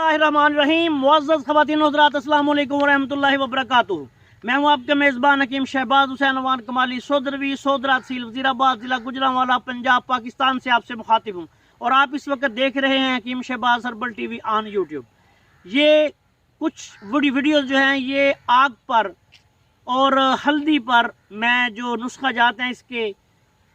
बिस्मिल्लाहिर्रहमानिर्रहीम। मुअज़्ज़ज़ ख़वातीन हज़रात, अस्सलामु अलैकुम वरहमतुल्लाहि वबरकातुहू। मैं हूँ आपके मेज़बान हकीम शहबाज हुसैन अवान कमाली सोहद्रवी सोहद्रा तहसील वज़ीराबाद ज़िला गुजरांवाला पंजाब पाकिस्तान से आपसे मुखातिब हूँ और आप इस वक्त देख रहे हैं Hakeem Shahbaz herbal TV on YouTube. ये कुछ वीडियोज़ जो हैं ये आग पर और हल्दी पर मैं जो नुस्खा जाते हैं इसके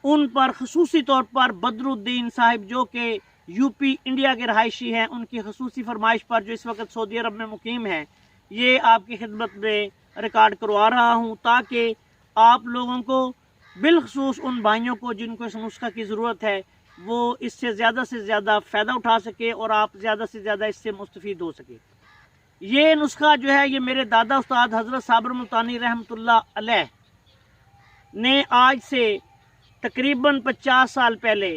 उन पर खसूसी तौर पर बदरुद्दीन साहिब जो कि यूपी इंडिया के रहायशी हैं, उनकी खसूसी फरमाइश पर जो इस वक्त सऊदी अरब में मुकीम हैं, ये आपकी खिदमत में रिकॉर्ड करवा रहा हूँ ताकि आप लोगों को बिलखसूस उन भाइयों को जिनको इस नुस्खा की ज़रूरत है वो इससे ज़्यादा फ़ायदा उठा सके और आप ज़्यादा से ज़्यादा इससे मुस्तफ़ीद हो सके। ये नुस्खा जो है ये मेरे दादा उस्ताद हज़रत साबर मुल्तानी रहमतुल्लाह अलैह ने आज से तकरीबन 50 साल पहले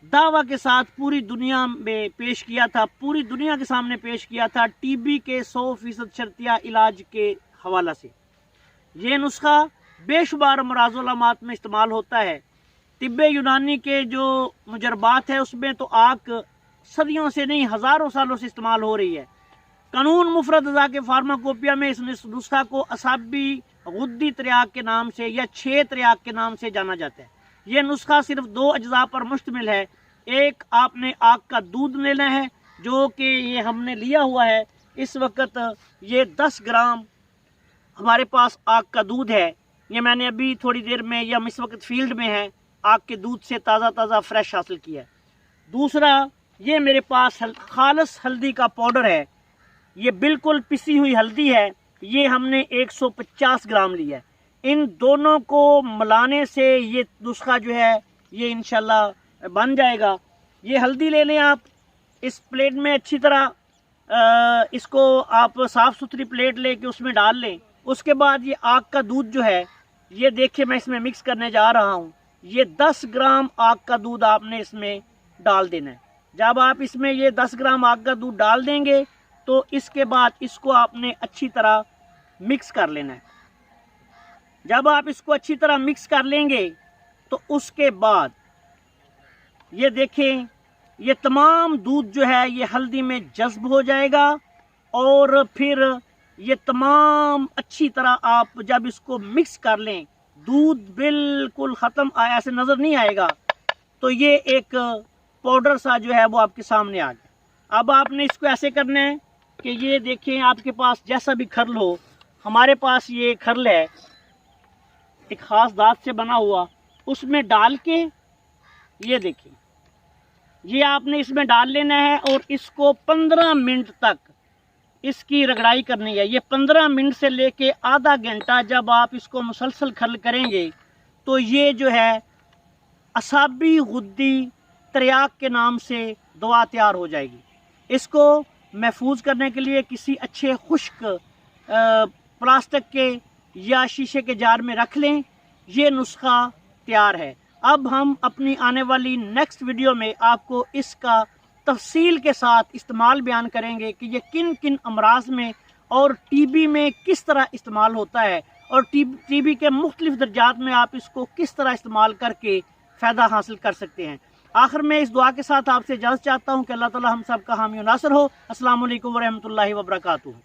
दावा के साथ पूरी दुनिया में पेश किया था, पूरी दुनिया के सामने पेश किया था टीबी के 100% शर्तिया इलाज के हवाला से। ये नुस्खा बेशुमार अमराज़-उल-अमात में इस्तेमाल होता है। तिब्ब यूनानी के जो मुजरबात है उसमें तो आग सदियों से नहीं हज़ारों सालों से इस्तेमाल हो रही है। कानून मुफरद अज़ा के फार्माकोपिया में इस नुस्खा को असाबी गुद्दी त्रियाक के नाम से या 6 त्रियाक के नाम से जाना जाता है। यह नुस्खा सिर्फ 2 अज्जा पर मुश्तमिल है। एक, आपने आग का दूध लेना है जो कि ये हमने लिया हुआ है। इस वक्त ये 10 ग्राम हमारे पास आग का दूध है। ये मैंने अभी थोड़ी देर में या हम इस वक्त फील्ड में हैं, आग के दूध से ताज़ा फ्रेश हासिल किया है। दूसरा, ये मेरे पास खालस हल्दी का पाउडर है। ये बिल्कुल पिसी हुई हल्दी है। ये हमने 150 ग्राम लिया है। इन दोनों को मिलाने से ये नुस्खा जो है ये इंशाल्लाह बन जाएगा। ये हल्दी ले लें आप, इस प्लेट में अच्छी तरह इसको आप साफ़ सुथरी प्लेट लेके उसमें डाल लें। उसके बाद ये आग का दूध जो है ये देखिए मैं इसमें मिक्स करने जा रहा हूँ। ये 10 ग्राम आग का दूध आपने इसमें डाल देना है। जब आप इसमें ये 10 ग्राम आग का दूध डाल देंगे तो इसके बाद इसको आपने अच्छी तरह मिक्स कर लेना है। जब आप इसको अच्छी तरह मिक्स कर लेंगे तो उसके बाद ये देखें ये तमाम दूध जो है ये हल्दी में जज्ब हो जाएगा और फिर ये तमाम अच्छी तरह आप जब इसको मिक्स कर लें, दूध बिल्कुल ख़त्म ऐसे नज़र नहीं आएगा तो ये एक पाउडर सा जो है वो आपके सामने आ गया। अब आपने इसको ऐसे करना है कि ये देखें आपके पास जैसा भी खरल हो, हमारे पास ये खरल है एक ख़ास दांत से बना हुआ, उसमें डाल के ये देखिए ये आपने इसमें डाल लेना है और इसको 15 मिनट तक इसकी रगड़ाई करनी है। ये 15 मिनट से लेके आधा घंटा जब आप इसको मुसलसल खरल करेंगे तो ये जो है असाबी गुद्दी त्रियाक के नाम से दवा तैयार हो जाएगी। इसको महफूज करने के लिए किसी अच्छे खुश्क प्लास्टिक के या शीशे के जार में रख लें। ये नुस्खा तैयार है। अब हम अपनी आने वाली नेक्स्ट वीडियो में आपको इसका तफसील के साथ इस्तेमाल बयान करेंगे कि ये किन किन अमराज में और टीबी में किस तरह इस्तेमाल होता है और टीबी के मुख्तलिफ दर्जात में आप इसको किस तरह इस्तेमाल करके फ़ायदा हासिल कर सकते हैं। आखिर में इस दुआ के साथ आपसे इजाज़त चाहता हूँ कि अल्लाह ताला हम सब का हामी नासर हो। अस्सलाम वालेकुम वरहमतुल्लाहि वबरकातुहू।